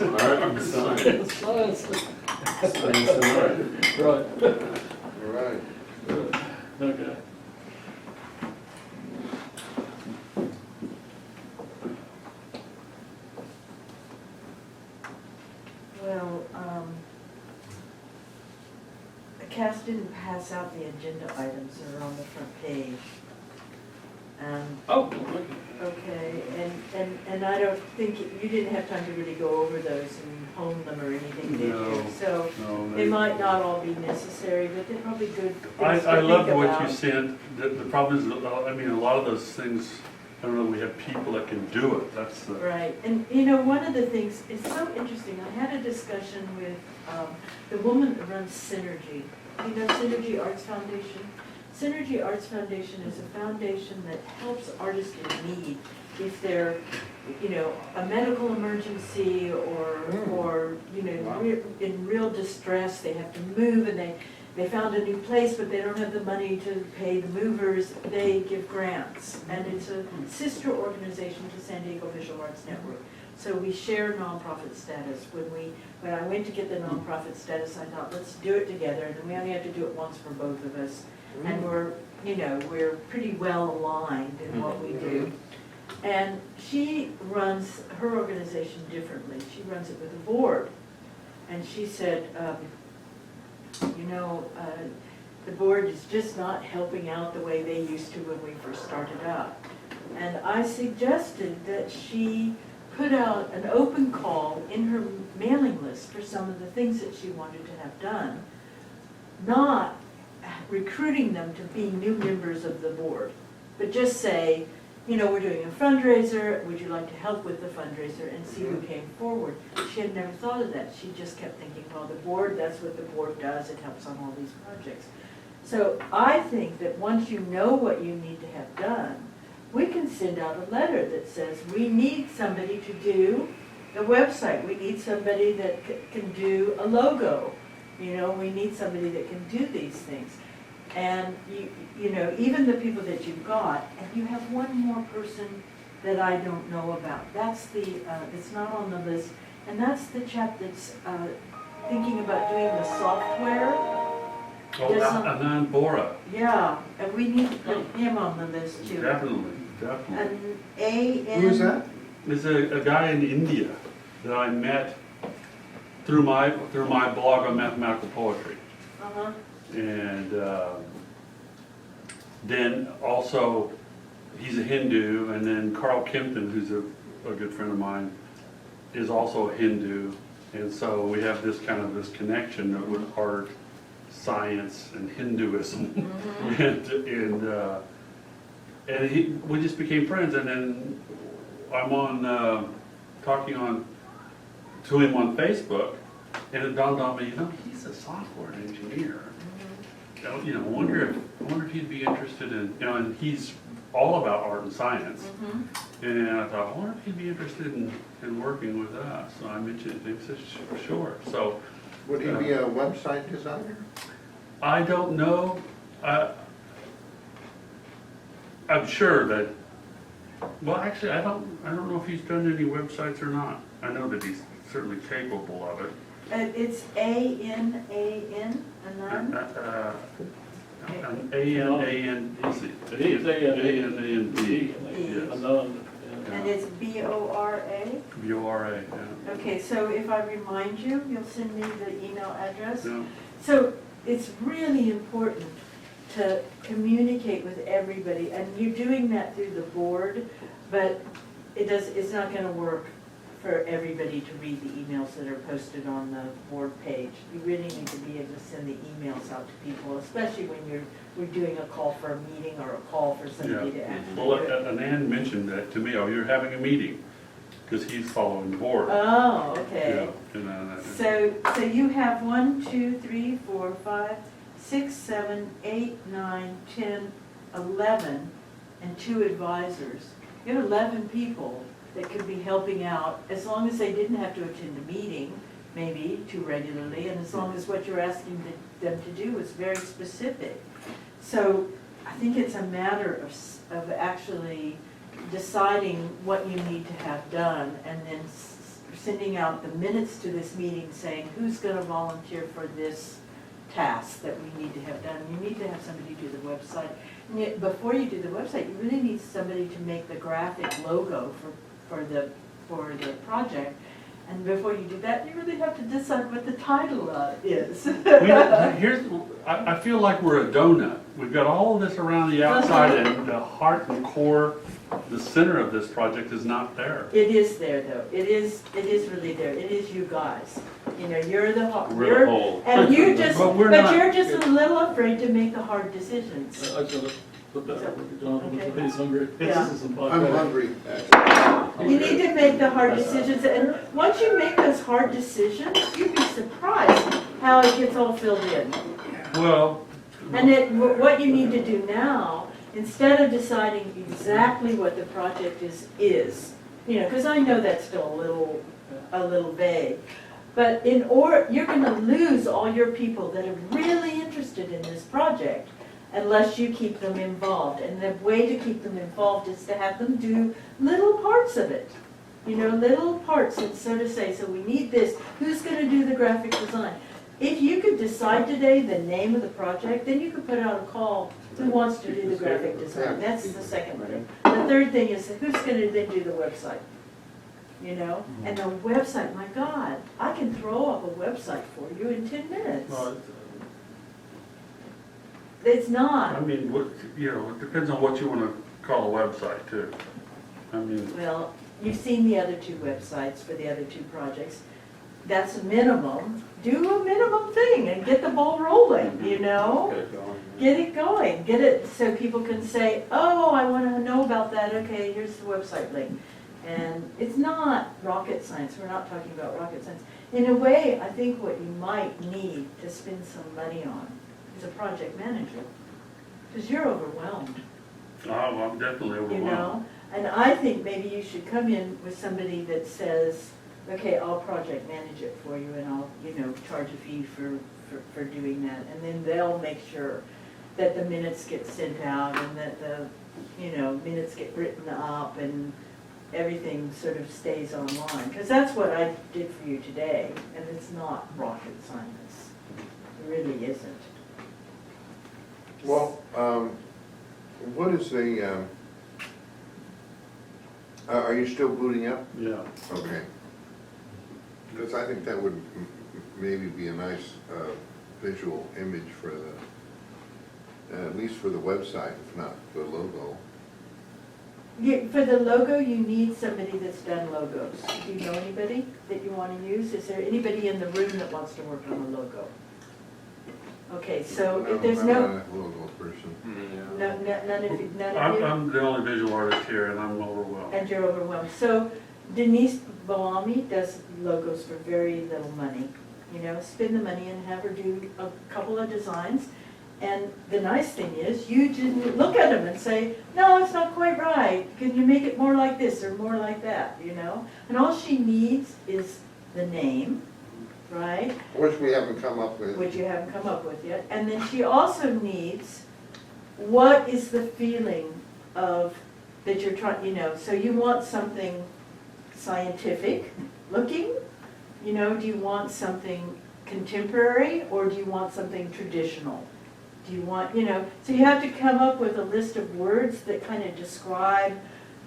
Science. Science. Science and art. Right. All right. Okay. Well, Cass didn't pass out the agenda items that are on the front page. Oh, okay. Okay, and I don't think, you didn't have time to really go over those and hone them or anything, did No, you? So no, they might not all be necessary, but they're probably good things to I think love what about. you said. The problem is, I mean, a lot of those things, I don't know, we have people that can do it. That's the, Right, and you know, one of the things, it's so interesting, I had a discussion with the woman that runs Synergy. You know Synergy Arts Foundation? Synergy Arts Foundation is a foundation that helps artists in need if they're, you know, a medical emergency or you know, Wow. in real distress, they have to move and they found a new place, but they don't have the money to pay the movers, they give grants. And it's a sister organization to San Diego Visual Arts Network. So we share nonprofit status. When I went to get the nonprofit status, I thought, let's do it together, and then we only have to do it once for both of us. And we're pretty well aligned in what we do. And she runs her organization differently. She runs it with a board. And she said, the board is just not helping out the way they used to when we first started out. And I suggested that she put out an open call in her mailing list for some of the things that she wanted to have done, not recruiting them to be new members of the board, but just say, you know, we're doing a fundraiser, would you like to help with the fundraiser, and see who came forward. She had never thought of that. She just kept thinking, well, the board, that's what the board does, it helps on all these projects. So I think that once you know what you need to have done, we can send out a letter that says, we need somebody to do the website, we need somebody that can do a logo, you know, we need somebody that can do these things. And you know, even the people that you've got, and you have one more person that I don't know about. That's it's not on the list, and that's the chap that's thinking about doing the software. Anand Bora. Yeah, and we need to put him on the list too. Definitely. And A-N... Who is that? There's a guy in India that I met through my blog on mathematical poetry. Uh-huh. And then also, he's a Hindu, and then Carl Kempton, who's a good friend of mine, is also a Hindu. And so we have this connection with art, science, and Hinduism. And we just became friends, and then I'm on talking to him on Facebook, and it dawned on me, you know, he's a software engineer. You know, I wonder if he'd be interested in, you know, and he's all about art and science. And I thought, I wonder if he'd be interested in working with us. So I mentioned it, and he said, sure. So Would he be a website designer? I don't know. I'm sure that. Well, actually, I don't know if he's done any websites or not. I know that he's certainly capable of it. It's A-N-A-N, Anand? A-N-A-N-D. He's A-N-A-N-D. Yes. And it's B-O-R-A? B-O-R-A, yeah. Okay, so if I remind you, you'll send me the email address? Yeah. So it's really important to communicate with everybody, and you're doing that through the board, but it's not going to work for everybody to read the emails that are posted on the board page. You really need to be able to send the emails out to people, especially when we're doing a call for a meeting or a call for somebody to actually Well, do it. Anand mentioned that to me, oh, you're having a meeting, because he's following the board. Oh, okay. Yeah, and, So you have 1, 2, 3, 4, 5, 6, 7, 8, 9, 10, 11, and 2 advisors. You have 11 people that could be helping out, as long as they didn't have to attend a meeting, maybe too regularly, and as long as what you're asking them to do is very specific. So I think it's a matter of actually deciding what you need to have done, and then sending out the minutes to this meeting saying who's gonna volunteer for this task that we need to have done. You need to have somebody do the website. And yet, before you do the website, you really need somebody to make the graphic logo for the project. And before you do that, you really have to decide what the title is. I feel like we're a donut. We've got all of this around the outside and the heart and core, the center of this project is not there. It is there though. It is really there. It is you guys. You know, you're the hard, We're the whole. and you just, But we're but not- you're just a little afraid to make the hard decisions. I gotta put that over to Jonathan, Okay. he's hungry. Yeah. This is some I'm podcast. hungry. You need to make the hard decisions, and once you make those hard decisions, you'd be surprised how it gets all filled in. Well, And what you need to do now, instead of deciding exactly what the project is, you know, because I know that's still a little vague, but you're gonna lose all your people that are really interested in this project unless you keep them involved. And the way to keep them involved is to have them do little parts of it. You know, little parts, and so to say, so we need this, who's gonna do the graphic design? If you could decide today the name of the project, then you could put out a call, who wants to do the graphic design? That's the second thing. The third thing is, who's gonna then do the website? You know, and the website, my God, I can throw up a website for you in 10 minutes. well, It's I not. mean, it depends on what you want to call a website too. I mean, Well, you've seen the other two websites for the other two projects. That's a minimum. Do a minimum thing and get the ball rolling, you know? Get it going. Get it so people can say, oh, I want to know about that. Okay, here's the website link. And it's not rocket science. We're not talking about rocket science. In a way, I think what you might need to spend some money on is a project manager. Because you're overwhelmed, I'm definitely you overwhelmed. know? And I think maybe you should come in with somebody that says, okay, I'll project manage it for you and I'll, you know, charge a fee for doing that. And then they'll make sure that the minutes get sent out and that the, you know, minutes get written up and everything sort of stays online. Because that's what I did for you today, and it's not rocket science. It really isn't. Well, what is are you still booting up? Yeah. Okay. Because I think that would maybe be a nice visual image for at least for the website, if not the logo. For the logo, you need somebody that's done logos. Do you know anybody that you want to use? Is there anybody in the room that wants to work on a logo? Okay, so if there's I'm no, not a logo person. none of you, I'm the only visual artist here and I'm overwhelmed. and you're overwhelmed. So Denise Boami does logos for very little money. You know, spend the money and have her do a couple of designs. And the nice thing is, you didn't look at them and say, no, it's not quite right. Can you make it more like this or more like that, you know? And all she needs is the name, right? Which we haven't come up with. Which you haven't come up with yet. And then she also needs, what is the feeling of, that you're trying, you know, so you want something scientific looking? You know, do you want something contemporary or do you want something traditional? Do you want, you know, so you have to come up with a list of words that kind of describe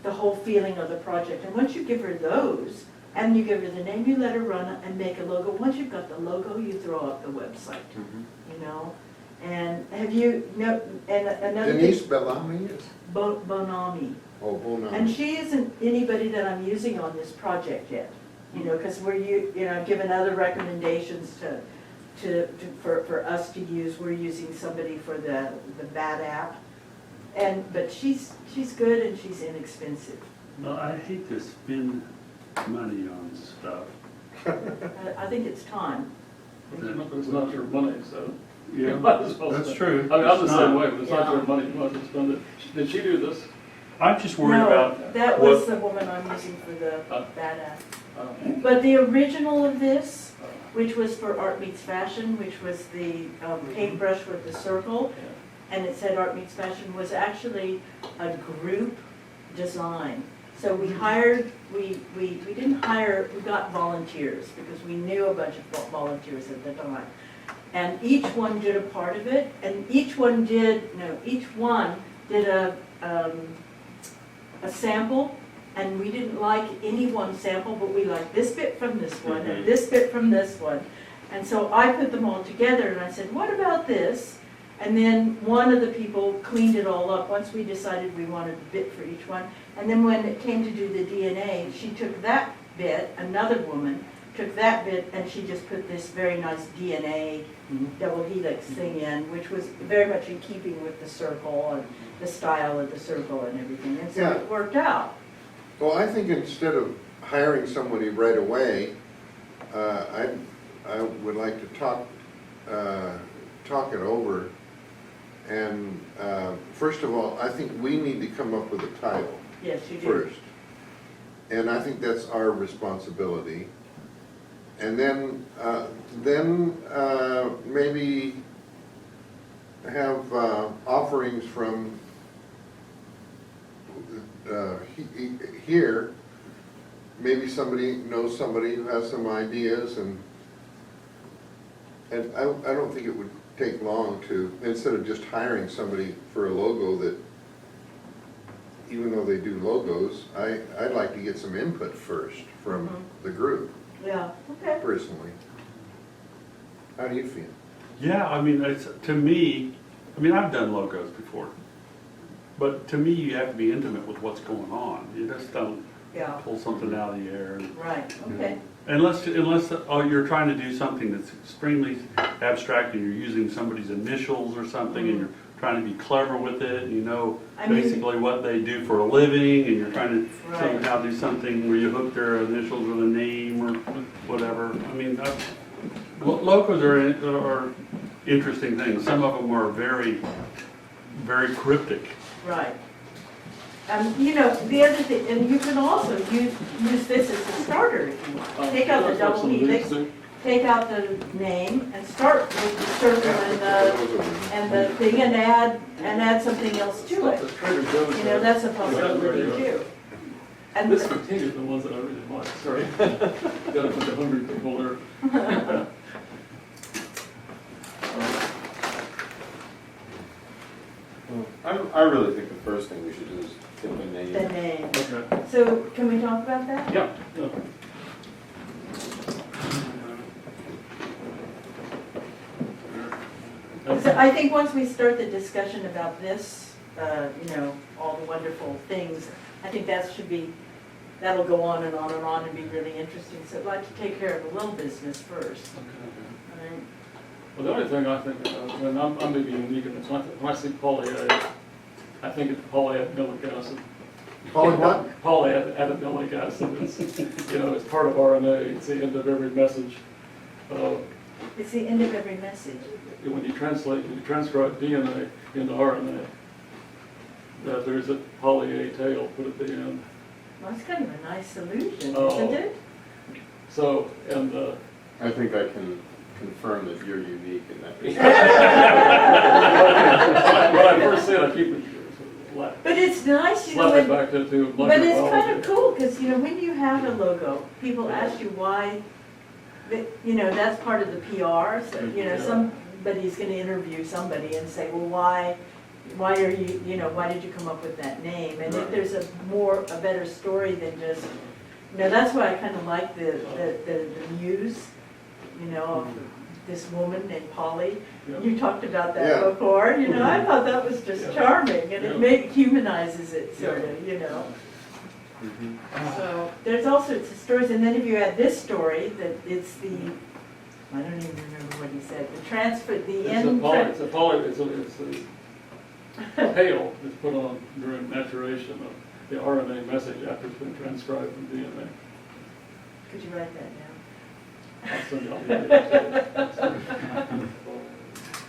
the whole feeling of the project. And once you give her those, and you give her the name, you let her run and make a logo. Once you've got the logo, you throw up the website, you know? And have you, no, and another Denise thing, Bellamy is? Bonami. Oh, Bonami. And she isn't anybody that I'm using on this project yet, you know, because you know, I've given other recommendations for us to use. We're using somebody for the BAT app, but she's good and she's inexpensive. No, I hate to spend money on stuff. I think it's time. It's not your money, so. Yeah, you might as well that's spend it. true. I mean, I'm the It's same not. way, but it's not Yeah. your money, you might as well spend it. Did she do this? I'm just worried No, about that what, was the woman I'm using for the BAT app. Oh. But the original of this, which was for Art Meets Fashion, which was the paintbrush with the circle, and it said Art Meets Fashion, was actually a group design. So we hired, we didn't hire, we got volunteers because we knew a bunch of volunteers at the time. And each one did a part of it, and each one did a sample, and we didn't like any one sample, but we liked this bit from this one and this bit from this one. And so I put them all together and I said, what about this? And then one of the people cleaned it all up once we decided we wanted a bit for each one. And then when it came to do the DNA, she took that bit, another woman took that bit, and she just put this very nice DNA double helix thing in, which was very much in keeping with the circle and the style of the circle and everything. And so Yeah. it worked out. Well, I think instead of hiring somebody right away, I would like to talk it over. And first of all, I think we need to come up with a title Yes, you do. first. And I think that's our responsibility. And then maybe have offerings from here. Maybe somebody knows somebody who has some ideas, and I don't think it would take long to, instead of just hiring somebody for a logo that, even though they do logos, I'd like to get some input first from the group, Yeah, okay. personally. How do you feel? Yeah, I mean, it's, to me, I mean, I've done logos before, but to me, you have to be intimate with what's going on. You just don't Yeah, pull something out of the air. right, okay. Unless you're trying to do something that's extremely abstract and you're using somebody's initials or something and you're trying to be clever with it and you know I mean- basically what they do for a living and you're trying to Right. somehow do something where you hook their initials with a name or whatever. I mean, logos are interesting things. Some of them are very, very cryptic. Right. You know, the other thing, and you can also use this as a starter if you want. Take out the That's what double some of these helix, do. take out the name and start with the circle and the thing and add something else to Stuff it. that Trader Joe's You know, does. that's a possibility too. And This continues the ones that I really like, sorry. Got a bunch of hungry people there. I really think the first thing we should do is get the the name. name. Okay. So can we talk about that? Yeah, yeah. So I think once we start the discussion about this, you know, all the wonderful things, I think that'll go on and on and on and be really interesting. So I'd like to take care of the little business first. Okay. All right? Well, the only thing I think about, and I'm maybe unique in this, when I see poly A, I think it's polyadenylate acid. Poly what? Polyadenylate acid, it's, you know, it's part of RNA, it's the end of every message. It's the end of every message. When you transcribe DNA into RNA, that there's a poly A tail put at the end. Well, it's kind of a nice solution, Oh. isn't it? So, and, I think I can confirm that you're unique in that respect. when I first see it, I keep it, But it's nice, you know, slap it when, back to but it's kind biology. of cool, because, you know, when you have a logo, people ask you why, you know, that's part of the PR, so, you know, Yeah. somebody's gonna interview somebody and say, well, why are you, you know, why did you come up with that name? And if Right. there's a better story than just, you know, that's why I kind of like the muse, you know, of this woman named Polly. Yeah. You talked about that Yeah. before, you know, I thought that was just Yeah. charming, and Yeah. it humanizes it sort Yeah. of, you know. Mhm. So, there's all sorts of stories, and then if you add this story, that it's the, I don't even remember what he said, the transfer, the end. It's a tail that's put on during maturation of the RNA message after it's been transcribed from DNA. Could you write that down? I'll send you all the details.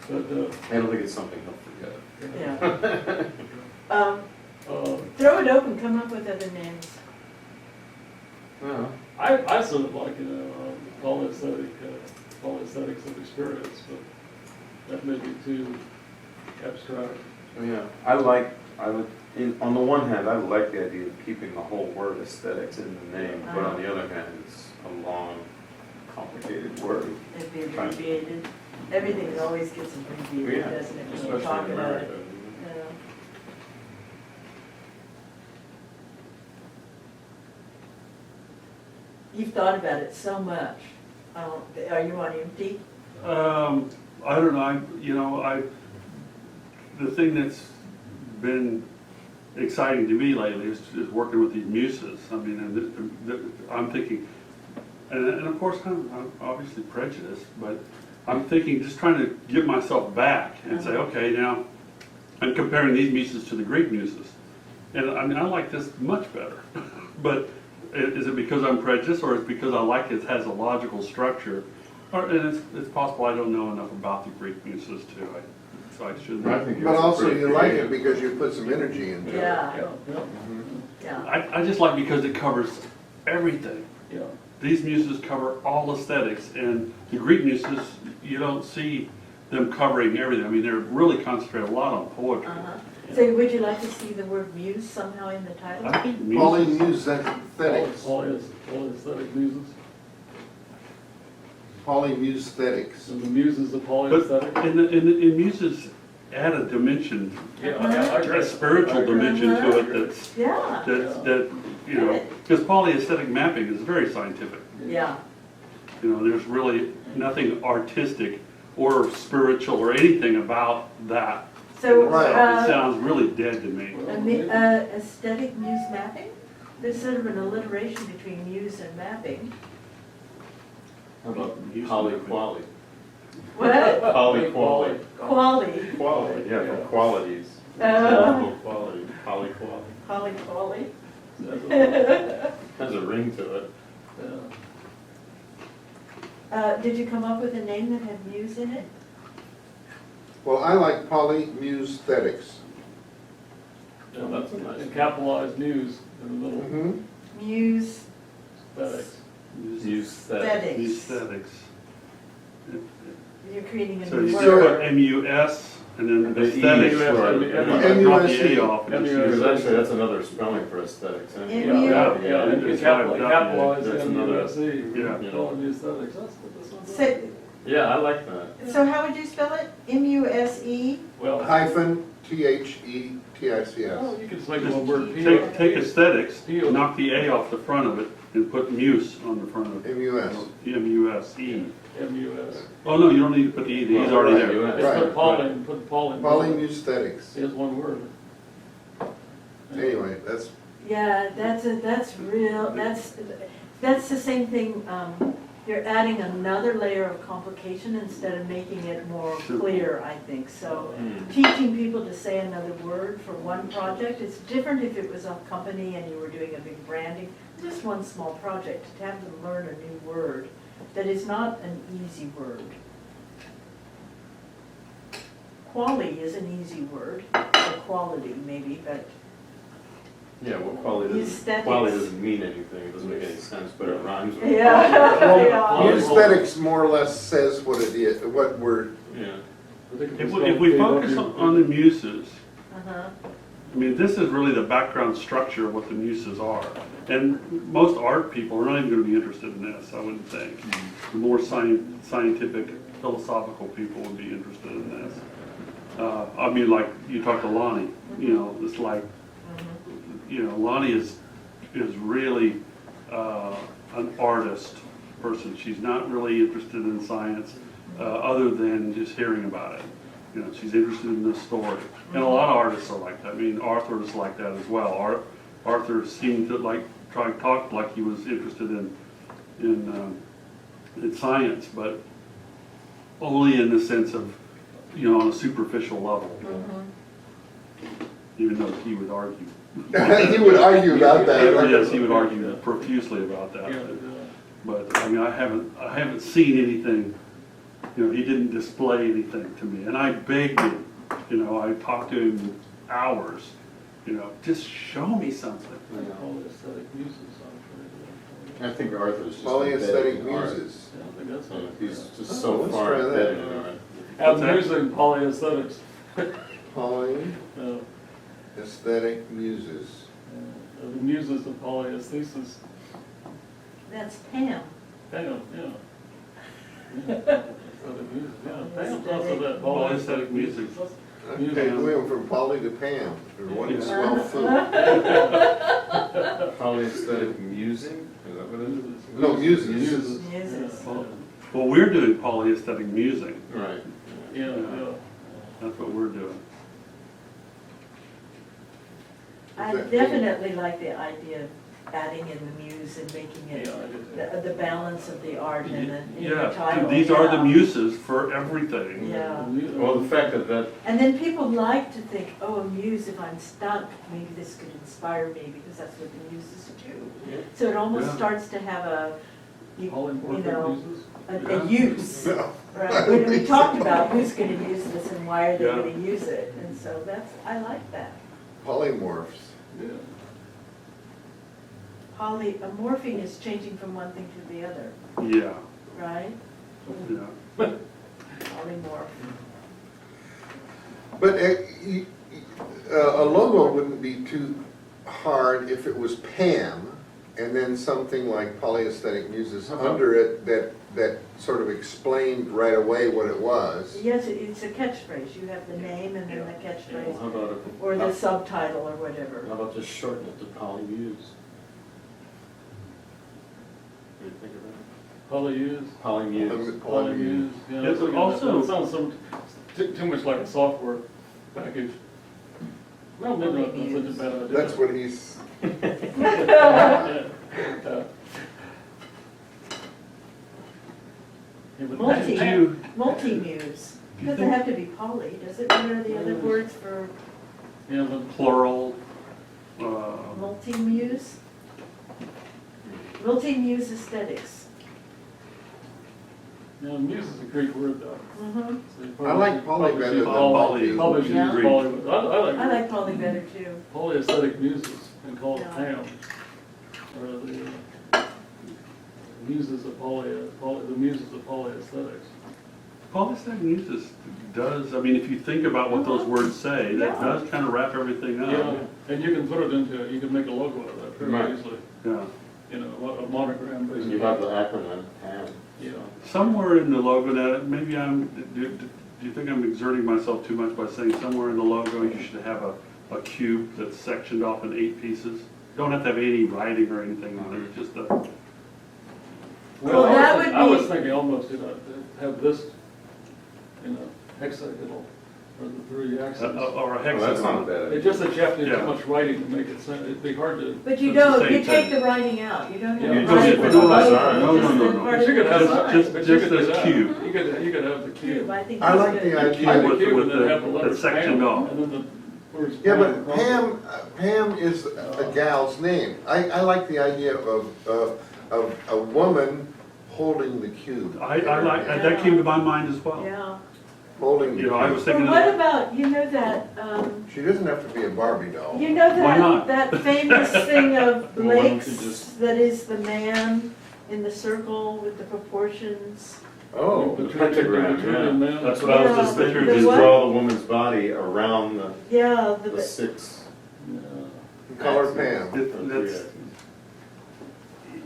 But, I don't think it's something he'll forget. Yeah. uh, Throw it open, come up with other names. Well, I sort of like, you know, polyaesthetics of experience, but that may be too abstract. yeah, I like I would, on the one hand, I like the idea of keeping the whole word aesthetics in the name, but on the other hand, it's a long, complicated word. It'd be abbreviated. Everything always gets abbreviated, Yeah, doesn't it, when you especially talk in about it? America. Yeah. You've thought about it so much. Are you on empty? I don't know, the thing that's been exciting to me lately is working with these muses. I mean, I'm thinking, and of course, I'm obviously prejudiced, but I'm thinking, just trying to get myself back and say, okay, now, I'm comparing these muses to the Greek muses. And I mean, I like this much better. But is it because I'm prejudiced, or is it because I like it has a logical structure? And it's possible I don't know enough about the Greek muses too, so I shouldn't. I think But yours is also pretty you like creative. it because you put some energy into it. Yeah, Yeah, yeah. I just like because it covers everything. yeah. These muses cover all aesthetics, and the Greek muses, you don't see them covering everything. I mean, they're really concentrated a lot on poetry. Uh-huh. So would you like to see the word muse somehow in the title? I think Pauline muses, Musesthetics. Polyaesthetic muses, Pauline Musesthetics. and the muses of but polyaesthetic. in muses, add a dimension, Yeah, I agree. a spiritual I agree. dimension to it Yeah, that, you know, because polyaesthetic mapping is very scientific. yeah. You know, there's really nothing artistic or spiritual or anything about that. So, Right. It sounds really dead to me. aesthetic muse mapping? There's sort of an alliteration between muse and mapping. How about Use polyquality? What? Polyquality. Quality. Quality, yeah, for qualities. Uh, Quality, polyquality. Polyquality. Has a ring to it. Did you come up with a name that had muse in it? Well, I like Pauline Musesthetics. Yeah, that's a nice, and capitalized muse in the middle, Mm-hmm. Muse aesthetics. Use that. aesthetics. Aesthetics. You're creating a So new you word. put M-U-S and then The E aesthetics. is for- M- And drop the M-U-S-E. A off. and just M-U-S-E. use Because it. actually, that's another spelling for aesthetics. isn't it? M-U- Yeah, and It's capitalize That's another- M-U-S-E. Yeah. Polyaesthetics, that's what. So, Yeah, I like that. so how would you spell it? M-U-S-E? Well, Hyphen T-H-E-T-I-C-S. oh, you could just make one word P. Take aesthetics, P- knock the A off the front of it, and put muse on the front of it. M-U-S. M-U-S-E. M-U-S. Oh, no, you don't need to put the E, the E's already there. Right, Just Right. put Pauline, put Pauline. Pauline Musesthetics. Here's one word. Anyway, that's, Yeah, that's real, that's the same thing, you're adding another layer of complication instead of making it more clear, I think. So teaching people to say another word for one project, it's different if it was a company and you were doing a big branding. Just one small project, to have them learn a new word that is not an easy word. Quality is an easy word, or quality maybe, but Yeah, well, quality Aesthetics. doesn't mean anything, it doesn't make any sense, but it rhymes with. yeah, yeah. Musesthetics more or less says what it is, what we're, Yeah. If we focus on the muses, Uh-huh. I mean, this is really the background structure of what the muses are. And most art people are not even going to be interested in this, I wouldn't think. The more scientific, philosophical people would be interested in this. I mean, like, you talk to Lonnie, you know, it's like, you know, Lonnie is really an artist person. She's not really interested in science, other than just hearing about it. You know, she's interested in the story. And a lot of artists are like that. I mean, Arthur's like that as well. Arthur seemed to try to talk like he was interested in science, but only in the sense of, you know, on a superficial level. Even though he would argue. he would argue about that. Yes, he would argue profusely about that. But I mean, I haven't seen anything. You know, he didn't display anything to me, and I begged him. You know, I talked to him hours. You know, just show me something. Polyaesthetic muses, I think Arthur's just Polyaesthetic embedded in art. muses. I think that's So it. He's just Oh, so let's far try that. embedded in art. I'm using polyaesthetics. Pauline, Aesthetic muses. The muses of polyaesthesis. That's Pam. Pam, yeah. Aesthetic muses, yeah. Pam's also that Polyaesthetic music. Okay, we went from Polly to Pam, or one Yeah. swell food. Polyaesthetic musing, is that what it is? No, muses. Muses. Muses. Yeah. Well, we're doing polyaesthetic music. Right. Yeah, yeah. That's what we're doing. I definitely like the idea of adding in the muse and making it Yeah, I did. the balance of the art and the Yeah, title. these are the yeah. muses for everything. Yeah. Well, the fact that And then people like to think, oh, a muse, if I'm stuck, maybe this could inspire me, because that's what the muses do. So it almost Yeah. starts to have a, you Polymorphic know, muses. a use. No. Right, we talked about who's gonna use this and why are they Yeah. gonna use it, and so that's, I like that. Polymorphs. Yeah. Morphing is changing from one thing to the other, Yeah, right? yeah. Polymorph. But a logo wouldn't be too hard if it was Pam, and then something like Polyaesthetic Muses under it that sort of explained right away what it was. Yes, it's a catchphrase, you have the name and then the catchphrase, How about or the subtitle or whatever. how about just shorten it to polymuse? What do you think of that? Polyuse. Polymuse. Polymuse, yeah. It's that's also- It sounds too much like a software package. Well, maybe not, that's such a bad idea. That's what he's, Yeah. Yeah, but Multi, you- multi-muse, doesn't have to be poly, does it? What are the other words for Yeah, but Plural. multi-muse? Multi-muse aesthetics. yeah, muse is a Greek word though. Mm-hmm. So you I probably like should- poly probably better should than call- multi. Probably should Yeah. use poly, but I I like like poly better too. polyaesthetic muses and call it Yeah. Pam. Or the muses of the muses of polyaesthetics. Polyaesthetic muses does, I mean, if you think about what those words say, that Yeah. does kind of wrap everything Yeah, up. and you can put it into, you can make a logo out of that Right. very easily. Yeah. You know, a monogram And basically. you have the acronym PAM. Yeah. Somewhere in the logo, now, maybe do you think I'm exerting myself too much by saying somewhere in the logo you should have a cube that's sectioned off in 8 pieces? You don't have to have any writing or anything on it, just a, Well, that would I was be- thinking almost, you know, to have this, you know, hexagonal, or the 3 axes. or a Oh, that's not a hexagon. bad idea. It's just that you have to do Yeah. too much writing to make it sound, it'd be hard to. But you It's the don't, same you take thing. the writing out, you don't Yeah. have You to don't write get the the logo. design. No, no, It's no, just no. part But you of could the have, design. Just- but you could do the that. cube. You could have the Cube, cube. I think I that's like the good. idea. I have the With- cube with and then the- have the letters that's sectioned Pam, off. and then the words. yeah, Pam but across it. Pam is a gal's name. I like the idea of a woman holding the cube. I like, that came to my mind as well. Yeah. Holding the You know, I was cube. thinking Well, what of, about, you know that, She doesn't have to be a Barbie doll. you know Why not? that famous thing of Well, why don't you lakes, just- that is the man in the circle with the proportions? Oh, The pentagram, Vitruvian man. That's what I was just Yeah, thinking, the just what? draw the woman's body around Yeah, the 6. Yeah. color Pam. that's,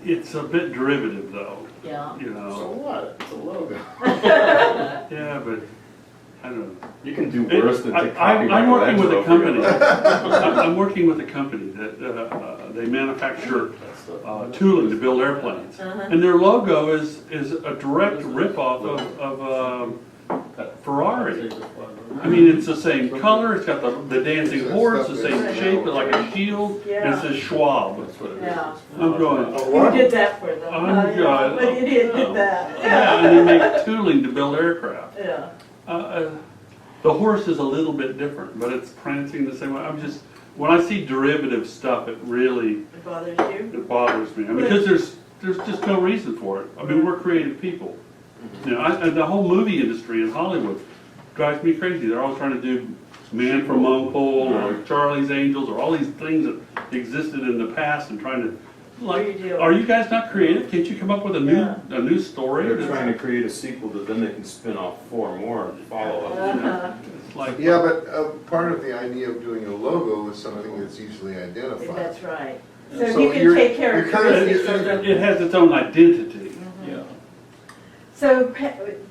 it's a bit derivative though, yeah. you So know. what? It's a logo. Yeah, but, I don't know. You can do worse than to copy I'm working with a Michelangelo for company. your logo. I'm working with a company that, they manufacture That's the- tooling to build airplanes. Uh-huh. And their logo is a direct ripoff of Ferrari. I mean, it's the same color, it's got the dancing horse, the same shape, like a shield, and it says Schwab. That's what it is. Yeah. I'm going, Who did that for them? Oh, Yeah, God. but idiot did that. yeah, and they make tooling to build aircraft. Yeah. The horse is a little bit different, but it's prancing the same way. I'm just, when I see derivative stuff, it really, It bothers you? it bothers me. I mean, because there's just no reason for it. I mean, we're creative people. You know, and the whole movie industry in Hollywood drives me crazy. They're always trying to do Man from Uncle or Charlie's Angels or all these things that existed in the past and trying to What do you Like, do? are you guys not creative? Can't you come up with a Yeah. new story? They're trying to create a sequel that then they can spin off 4 more follow-ups. Uh-huh. It's like, Yeah, but part of the idea of doing a logo is something that's easily identified. That's right. So So you can you're- take you're kind characteristics of- of them. it has its own identity. Yeah. So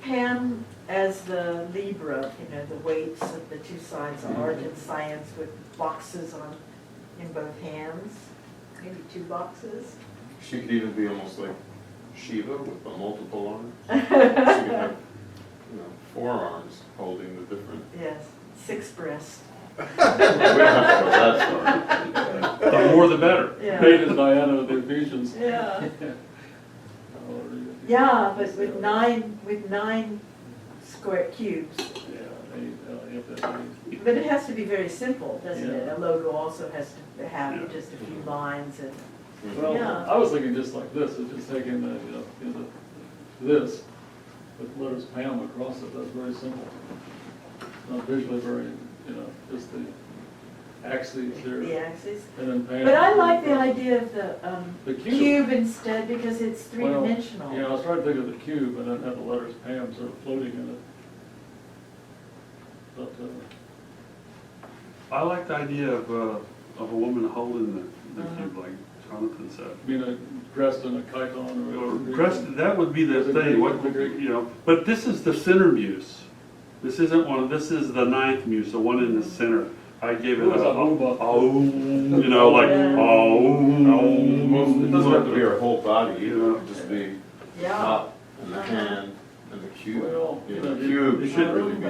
Pam, as the Libra, you know, the weights of the two sides, art and science with boxes in both hands, maybe 2 boxes. She could even be almost like Shiva with the multiple arms. She could have, 4 arms holding the different. Yes, 6 breasts. We don't have to go that far. The more the better. Yeah. Paid as Diana of the Ephesians. Yeah. Oh, Yeah, but with 9 square cubes. Yeah, you have to have eight. But it has to be very simple, doesn't it? Yeah. A logo also has to have Yeah. just a few lines and, Well, Yeah. I was thinking just like this, it's just taking this, with letters Pam across it, that's very simple. Not visually very, just the axes the here, axes. and then Pam. But I like the idea of The the cube. cube instead because it's Well, three-dimensional. Yeah, I was trying to think of the cube and then have the letters Pam sort of floating in it. But, I like the idea of a woman holding the Uh-huh. cube, like Jonathan said. dressed in a chiton or. Crest, that would be the thing, what, but this is the center muse. This isn't this is the 9th muse, the one in the center. I gave it It was a like, Yeah. It doesn't have to be her whole body, Yeah. it could just be Yeah. top and the Uh-huh. hand and the cube. Well, The you cube know, should really be the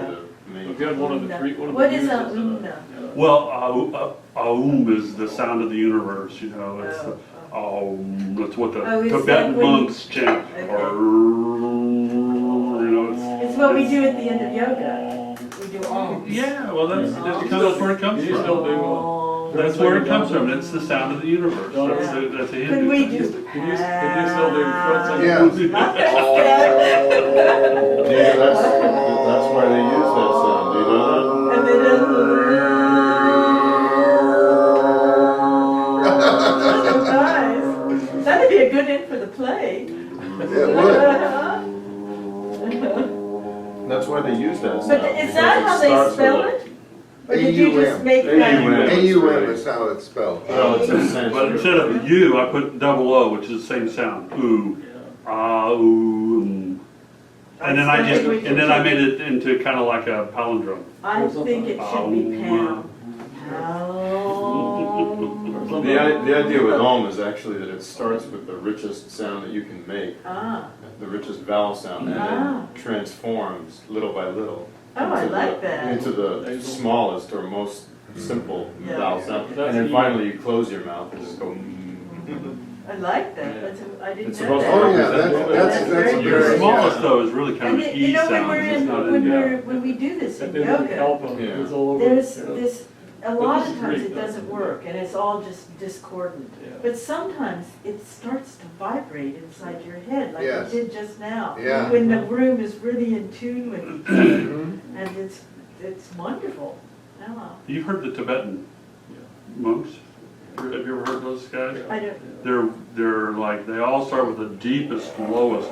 main. If you had one of the three, one of the. What is a muses in una? Well, aum is the sound of the universe, it's the, that's what the Oh, it's Tibetan like when you- monks chant. Okay. It's It's what we do at the end of yoga. We do all. yeah, well, that's where it comes You still from. do one. That's where it comes from, it's the sound of the universe, that's a Could Hindu we thing. do? Can you still do front side? Yeah. Yeah, that's why they use that sound, do you know And then nice. That'd be a good end for the play. It would. that? That's why they use that sound. But is that how they spell it? Or did you just AUM. make that? AUM. AUM is how it's spelled. Well, it's a But Sanskrit. instead of U, I put double O, which is the same sound, ooh, ah, ooh, and then I made it into kind of like a palindrome. I think it should be Pam. The idea with Om is actually that it starts with the richest sound that you can make, Ah, the richest vowel sound, and Ah. then transforms little by little. oh, I into like the- that. Into the smallest or most simple Yeah. vowel sound. That's And then E. finally you close your mouth and just go. I like that. I didn't It's know supposed to that. Oh, yeah, represent- that's very a The good. very. smallest though is really kind And of it- E you know, when sound, we're it's in, not when in, when we do this At in the end of the yoga, kalpa, Yeah. it's all over. there's you know. this, a But lot this of is times Greek, it though. doesn't work and it's all just discordant. Yeah. But sometimes it starts to vibrate inside your head like Yes. it did just now. Yeah. When the room is really in tune with each other. And it's wonderful. Yeah. You've heard the Tibetan monks? Have you ever heard those guys? I don't, They're like, they all start with the deepest, lowest.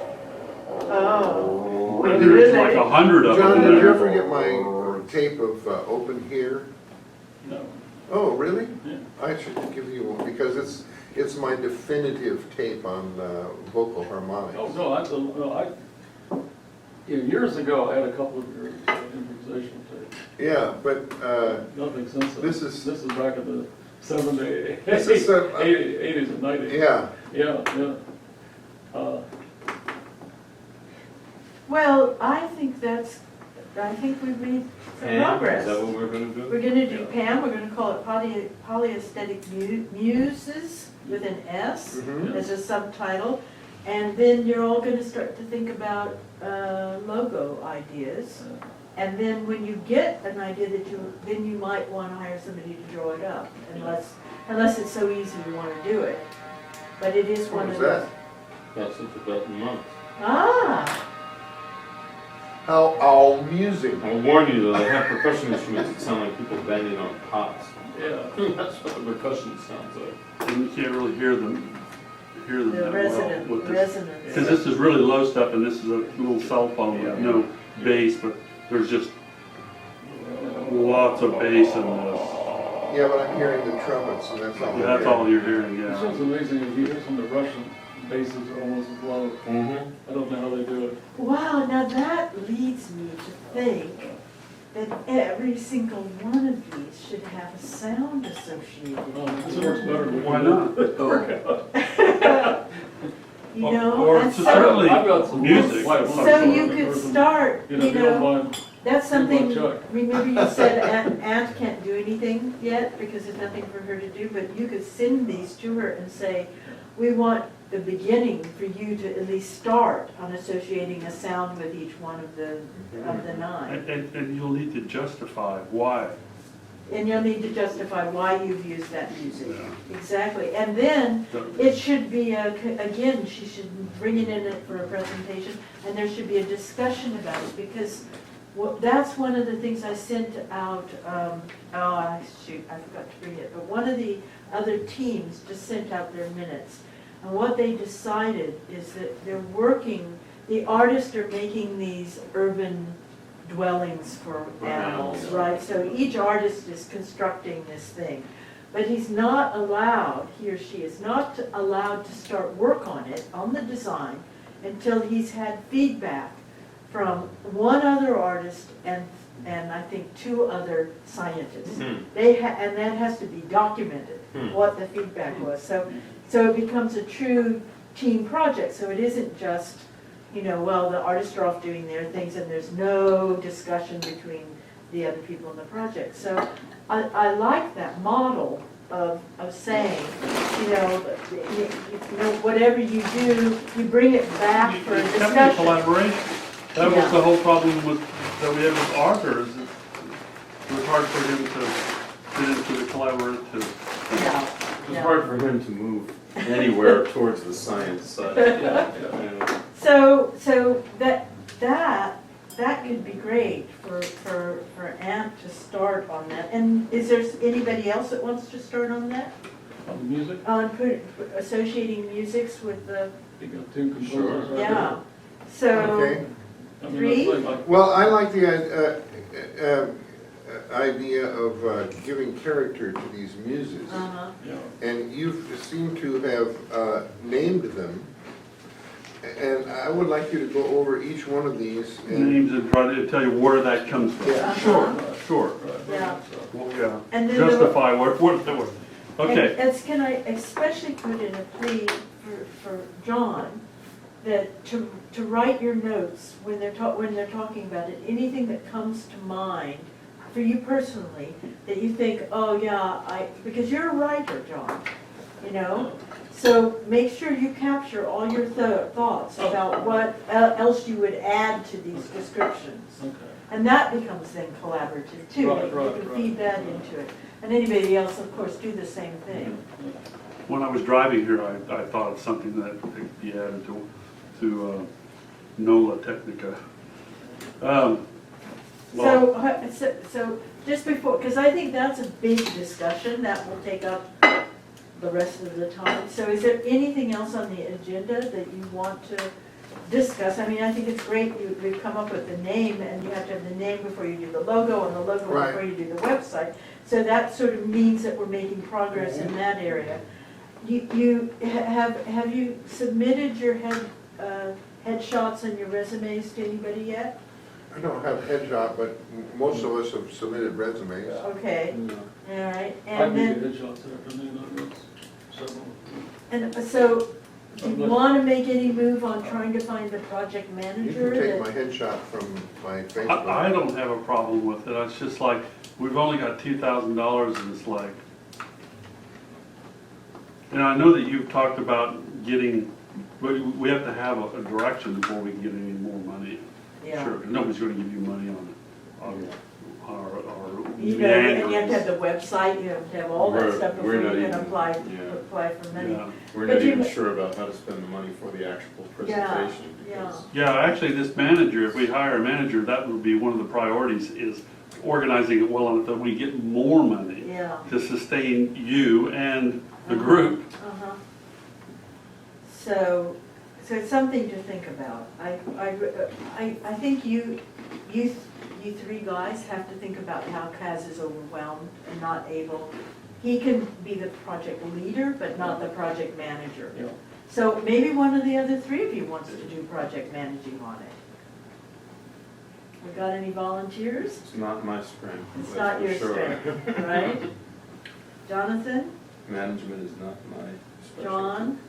oh. There's like 100 of them. John, in did you there. ever get my tape of Open Here? No. Oh, really? Yeah. I should give you one, because it's my definitive tape on vocal harmonics. Oh, no, years ago, I had a couple of your improvisational tapes. Yeah, but Nothing since then. This is- This is back in the 70s, This is a- 80s and 90s. yeah, Yeah. Well, I think we've made some Pam, progress. is that what we're gonna do? We're gonna do Pam, we're gonna call it polyaesthetic muses with an S Mhm. as a subtitle. And then you're all gonna start to think about logo ideas. And then when you get an idea then you might wanna hire somebody to draw it up, unless it's so easy you wanna do it. But it is what one was of those. that? That's the Tibetan monks. Ah, How amusing. I'll warn you though, they have percussion instruments that sound like people banging on pots. Yeah. That's what the percussion sounds like. And you can't really hear them. hear them The that well resonant, with this. resonance. Because this is really low stuff, and this is a little cell phone with no bass, but there's just lots of bass in this. Yeah, but I'm hearing the trumpets and that's all. I'm That's all hearing. you're hearing, It's yeah. just amazing, if you hear some of the Russian basses are almost as low. Mm-hmm. I don't know how they do it. Wow, now that leads me to think that every single one of these should have a sound associated. This works better than. Why not? You know, Or and certainly I've got some music. so you could start, You know, if you don't mind, that's Good luck, something, Chuck. remember you said Aunt can't do anything yet because there's nothing for her to do, but you could send these to her and say, we want the beginning for you to at least start on associating a sound with each one of the nine. And you'll need to justify why. And you'll need to justify why you've used that music. Yeah. Exactly, and then it should be, again, she should bring it in for a presentation, and there should be a discussion about it, because that's one of the things I sent out, shoot, I forgot to bring it, but one of the other teams just sent out their minutes. And what they decided is that they're working, the artists are making these urban dwellings for animals, right? So each artist is constructing this thing. But he's not allowed, he or she is not allowed to start work on it, on the design, until he's had feedback from one other artist and I think 2 other scientists. And that has to be documented, what the feedback was. So it becomes a true team project. So it isn't just, you know, well, the artists are off doing their things and there's no discussion between the other people in the project. So I like that model of saying, you know, whatever you do, you bring it back for a It's definitely discussion. collaboration. That was Yeah. the whole problem that we had with Arthur, is it was hard for him to fit into the collaborative. Yeah, It's yeah. hard for him to move anywhere towards the science side. And So that could be great for Aunt to start on that. And is there anybody else that wants to start on that? On the music, On associating musics with the, you got 2 composers right yeah. So, Okay. there. I mean, 3? that's like, Well, I like the idea of giving character to these muses. uh-huh, you know, And you seem to have named them. And I would like you to go over each one of these and, Names and try to tell you where that comes from. Yeah. Sure, sure. right, Yeah. so. Well, yeah. And then Justify what they were. Okay. And can I especially put in a plea for John, that to write your notes when they're talking about it, anything that comes to mind for you personally, that you think, oh yeah, because you're a writer, John, you know? So make sure you capture all your thoughts about what else you would add to these descriptions. Okay. And that becomes then collaborative too. Right, You right, can right. feed that into it. And anybody else, of course, do the same thing. When I was driving here, I thought of something that could be added to NOLA Technica. Well, So just before, because I think that's a big discussion that will take up the rest of the time. So is there anything else on the agenda that you want to discuss? I mean, I think it's great we've come up with the name, and you have to have the name before you do the logo, and the logo Right. before you do the website. So that sort of means that we're making progress in that area. Have you submitted your headshots and your resumes to anybody yet? I don't have headshot, but most of us have submitted resumes. Okay, Yeah. all right, I and need then, the headshots this afternoon, I guess, several. and so, do you want to make any move on trying to find the project You manager? can take that- my headshot from my I Facebook. don't have a problem with it. It's just like, we've only got $2,000 and it's like, and I know that you've talked about getting, but we have to have a direction before we can get any more money. Yeah. Sure, 'cause nobody's gonna give you money on our You know, and you have to meanderings. have the website, you have to have all that We're- stuff before we're you not can even- apply yeah. for money. Yeah. We're But not you even kn- sure about how to spend the money for the actual Yeah, presentation. yeah. because- Yeah, actually, this manager, if we hire a manager, that would be one of the priorities, is organizing it well enough that we get more money Yeah. to sustain you and the group. Uh-huh. so it's something to think about. I think you three guys have to think about how Kaz is overwhelmed and not able, he can be the project leader, but not the project manager. Yeah. So maybe one of the other three of you wants to do project managing on it. We got any volunteers? It's not my strength. It's that's not for your sure. strength, right? Jonathan, Management is not my specialty. John,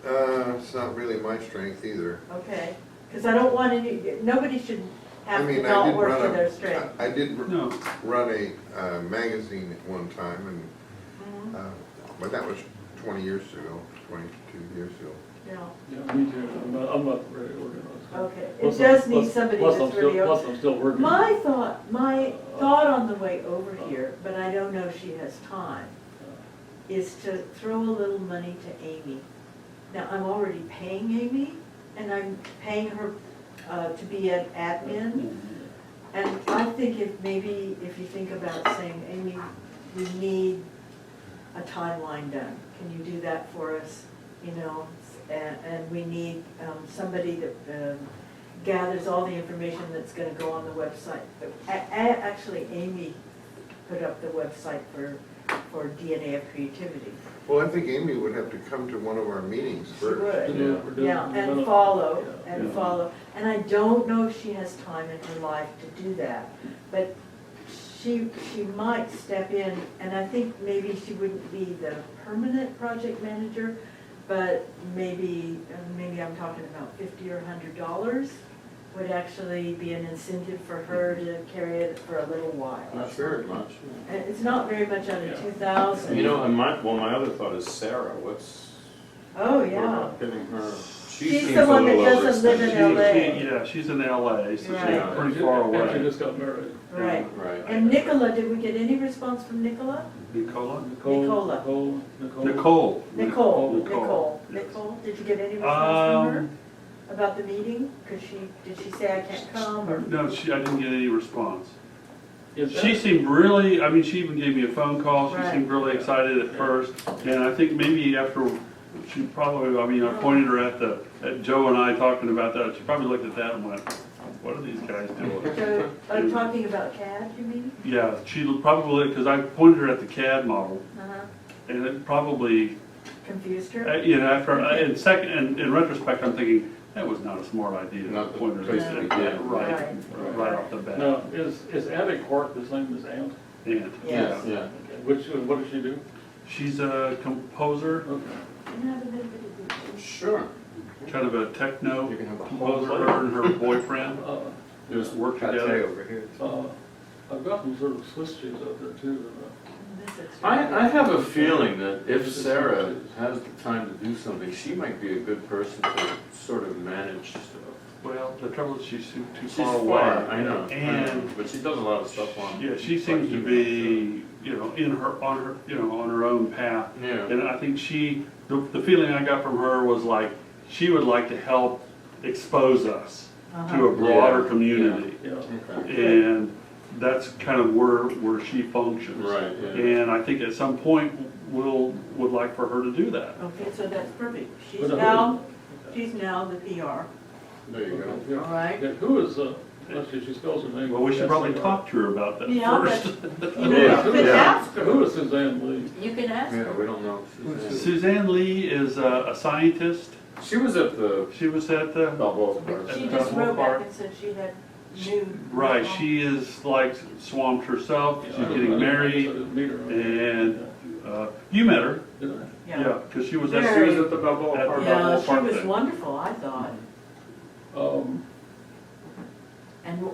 It's not really my strength either. okay, because I don't want any, nobody should I have to mean, I not did work run to their strength. I did No, run a magazine at one time, and, Mhm. but that was 20 years ago, 22 years ago. Yeah, Yeah, me too. I'm not very organized. okay, it Plus does I'm- need plus- somebody plus I'm that's really. still- Plus I'm still working. My thought on the way over here, but I don't know if she has time, is to throw a little money to Amy. Now, I'm already paying Amy, and I'm paying her to be an admin. And I think if you think about saying, Amy, we need a timeline done. Can you do that for us? You know, and we need somebody that gathers all the information that's gonna go on the website. Actually, Amy put up the website for DNA of Creativity. Well, I think Amy would have to come to one of our meetings She first. would. Yeah, we're doing- Yeah, we're and gonna- follow, yeah, and yeah. follow. And I don't know if she has time in her life to do that, but she might step in, and I think maybe she wouldn't be the permanent project manager, but maybe I'm talking about $50 or $100 would actually be an incentive for her to carry it for a little while. Not very much. And it's not very much out Yeah. of 2,000. You know, and my other thought is Sarah, Oh, we're yeah. not giving her, she She's seems the a one that little doesn't live in overextended. LA. Yeah, she's in LA, so Right. she's pretty far And she away. just got married. Right. Right. And Nicola, did we get any response from Nicola? Nicola? Nicola. Nicole. Nicole, Yes. did you get any response from her Um, about the meeting? Did she say I can't come, or? no, I didn't get any response. Is She that- seemed really, I mean, she even gave me a phone call, she Right. seemed really excited at first. And I think maybe after, she probably, I mean, I pointed her at Joe and I talking about that, she probably looked at that and went, what are these guys doing? So, I'm talking about CAD, you mean? Yeah, she probably, because I pointed her at the CAD model, Uh-huh. and it probably, Confused her? you know, after, in retrospect, I'm thinking, that was not a smart idea. Not the Point her place at to that, begin. right off the bat. Now, is Abby Clark the same as Ant? And, Yes. Yeah. Okay. What does she do? she's a composer, Okay. Can I have a little bit of this? Sure. kind of a techno You can have the whole composer, plate. her and her boyfriend. There's work pate together. over here. I've got some sort of Swiss cheese out there too. This is- I have a feeling that if Sarah has the time to do something, she might be a good person to sort of manage stuff. Well, the trouble is she's too She's far away. I know, And, but she does a lot of stuff on. yeah, she seems to be, you know, on her own path. Yeah. And I think the feeling I got from her was like, she would like to help expose us to a broader Yeah. community. Yeah. Okay. And that's kind of where she functions. Right, yeah. And I think at some point, would like for her to do that. Okay, so that's perfect. She's But, now the PR, There you go. Yeah. all right? Yeah, who is, let's see, she spells her name. Well, we should probably S-A-R. talk to her about that Yeah, first. You know, Yeah, you can yeah. ask her. Who is Suzanne Lee? You can ask Yeah, her. we don't know. Suzanne. Suzanne Lee is a scientist. She was at the She was at the, Balboa Park. She At just the wrote park. back and said she had new. right, she is like swamped herself, she's getting I married, didn't meet her. and you met her, Did I? yeah, because she was Very. at, She was at the Balboa At Park. the- Yeah, Balboa she Park was thing. wonderful, I thought.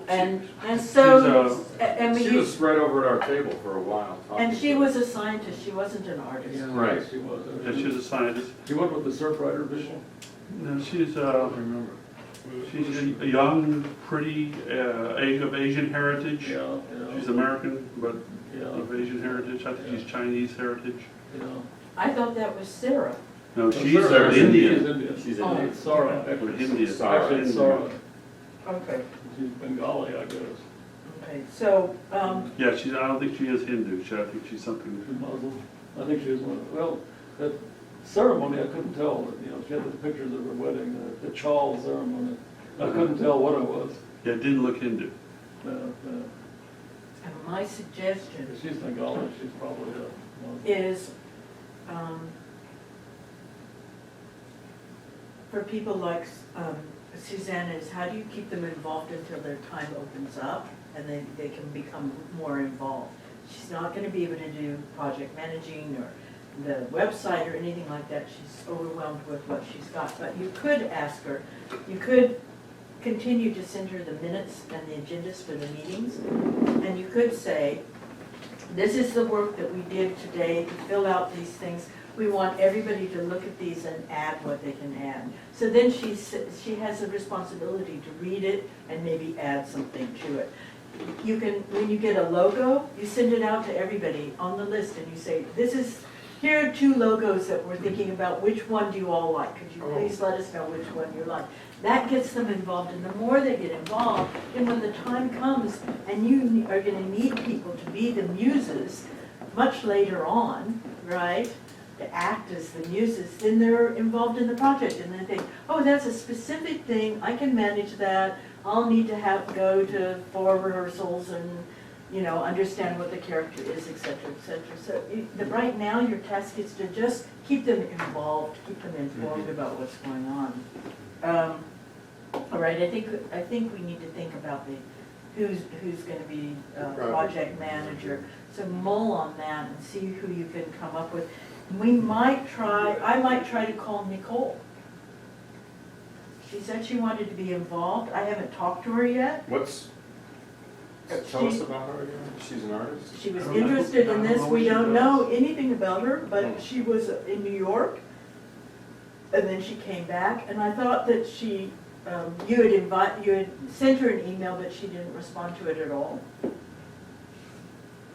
And She's so, and we She was used, right over at our table for a while. talking and she to was a scientist, she wasn't an artist. Right. She was. yeah, she's a scientist. She went with the Surfrider vision? No, she's I don't remember. she's a young, pretty, of Asian heritage. Yeah, She's yeah, American, but yeah, of Asian heritage, I think she's Chinese heritage. yeah. I thought that was Sarah. No, she's Sarah, Indian. She's Indian. She's Oh. Indian. It's Sarah, We're actually. Indian. Actually, it's Sarah. Okay. She's Bengali, I guess. Okay, so, Yeah, I don't think she is Hindu, I think she's something, She's Muslim. I think she is one, well, that, ceremony, I couldn't tell, you know, she had the pictures of her wedding, the Charles ceremony. I couldn't tell what it was. Yeah, didn't look into. No. And my suggestion She's Bengali, she's probably one. is, for people like Suzanne, is how do you keep them involved until their time opens up and then they can become more involved? She's not gonna be able to do project managing or the website or anything like that. She's overwhelmed with what she's got. But you could ask her, you could continue to send her the minutes and the agendas for the meetings. And you could say, this is the work that we did today to fill out these things. We want everybody to look at these and add what they can add. So then she has a responsibility to read it and maybe add something to it. You can, when you get a logo, you send it out to everybody on the list and you say, here are 2 logos that we're thinking about. Which one do you all like? Could you please let us know which one you like? That gets them involved, and the more they get involved, and when the time comes and you are gonna need people to be the muses much later on, right? To act as the muses, then they're involved in the project and then think, oh, that's a specific thing, I can manage that. I'll need to go to 4 rehearsals and, you know, understand what the character is, et cetera, et cetera. So right now, your task is to just keep them involved, keep them informed about what's going on. All right, I think we need to think about who's going to be project manager. So mull on that and see who you can come up with. I might try to call Nicole. She said she wanted to be involved. I haven't talked to her yet. Tell us about her again. She's an artist? She was interested in this. We don't know anything about her, but she was in New York. And then she came back, and I thought that you had sent her an email, but she didn't respond to it at all.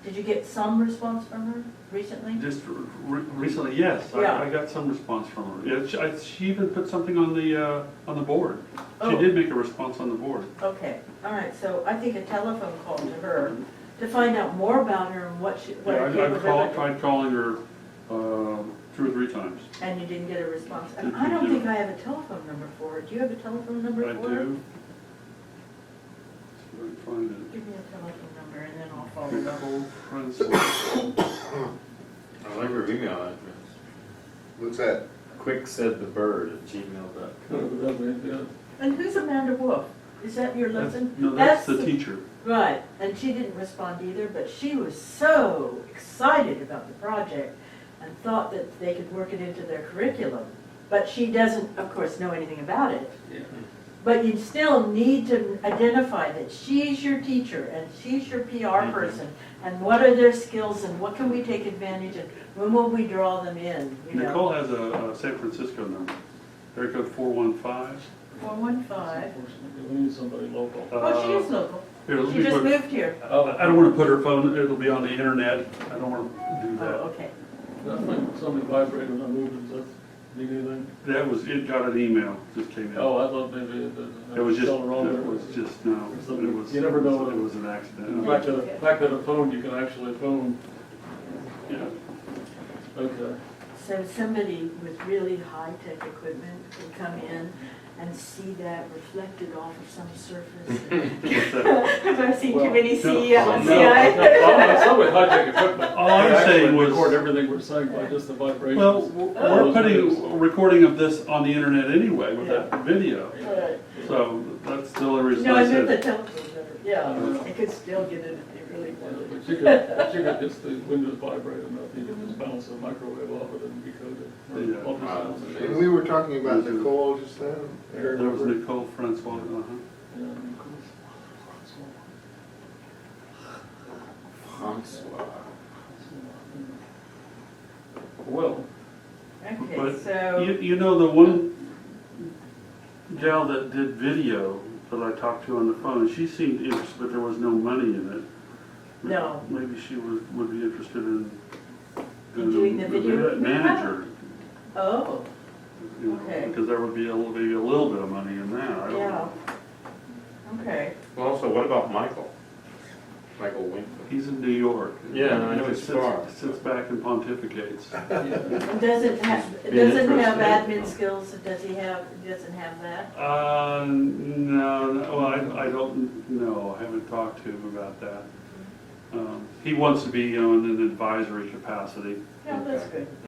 Did you get some response from her recently? Just recently, yes, Yeah. I got some response from her. Yeah, she even put something on the board. She Oh. did make a response on the board. Okay, all right, so I think a telephone call to her to find out more about her and what her Yeah, capability. tried calling her 2 or 3 times. And you didn't get a response. And Did I you don't do? think I have a telephone number for her. Do you have a telephone number I for her? do. See if I can find it. Give me a telephone number and then I'll follow up. Nicole Francois. I like her email address. What's that? quicksaidthebird@gmail.com. Yeah. And who's Amanda Wolf? Is that your lesson? No, that's the teacher. Right, and she didn't respond either, but she was so excited about the project and thought that they could work it into their curriculum. But she doesn't, of course, know anything about it. Yeah. But you still need to identify that she's your teacher and she's your PR person. And what are their skills and what can we take advantage of? When will we draw them in? You know? Nicole has a San Francisco number. Area code 415. 415. Unfortunately, we need somebody local. Oh, she is local. Here, let She me just put- moved here. I don't want to put her phone, it'll be on the internet. I don't want to do Oh, that. okay. I think somebody vibrated when I moved, does that need anything? It got an email, just came in. Oh, I thought maybe It was just, still wrong. it was just, no, it was, You never know. it was an The accident. fact that a phone, you can actually phone, Yeah. okay. So somebody with really high-tech equipment could come in and see that reflected off of some surface. Have I seen too many CI? Some with high-tech equipment. All I was They actually saying was- record everything we're saying by just the vibrations. Well, we're putting a recording of this on the internet anyway with that video. Right. So that's the only reason No, I I meant the said. telephone number. Yeah, I could still get it if you really Yeah, wanted. but she could just, the windows vibrate enough, you can just bounce a microwave off it and decode it. Yeah. Or ultrasound. And we were talking about Nicole just then. That was Nicole Francois, Yeah, Francois. well, Okay, But so, you know, the one gal that did video that I talked to on the phone, she seemed interested, but there was no money in it. No. Maybe she would be interested in. In doing the video? Manager, oh, you know, Okay. because there would be maybe a little bit of money in that, I don't yeah. know. Okay. Well, also, what about Michael? Michael Wink. He's in New York. Yeah, I know he's Sits- far. Sits back and pontificates. And doesn't have admin skills, does he have, doesn't have that? No, well, I don't know, I haven't talked to him about that. He wants to be, in an advisory capacity. Yeah, that's good.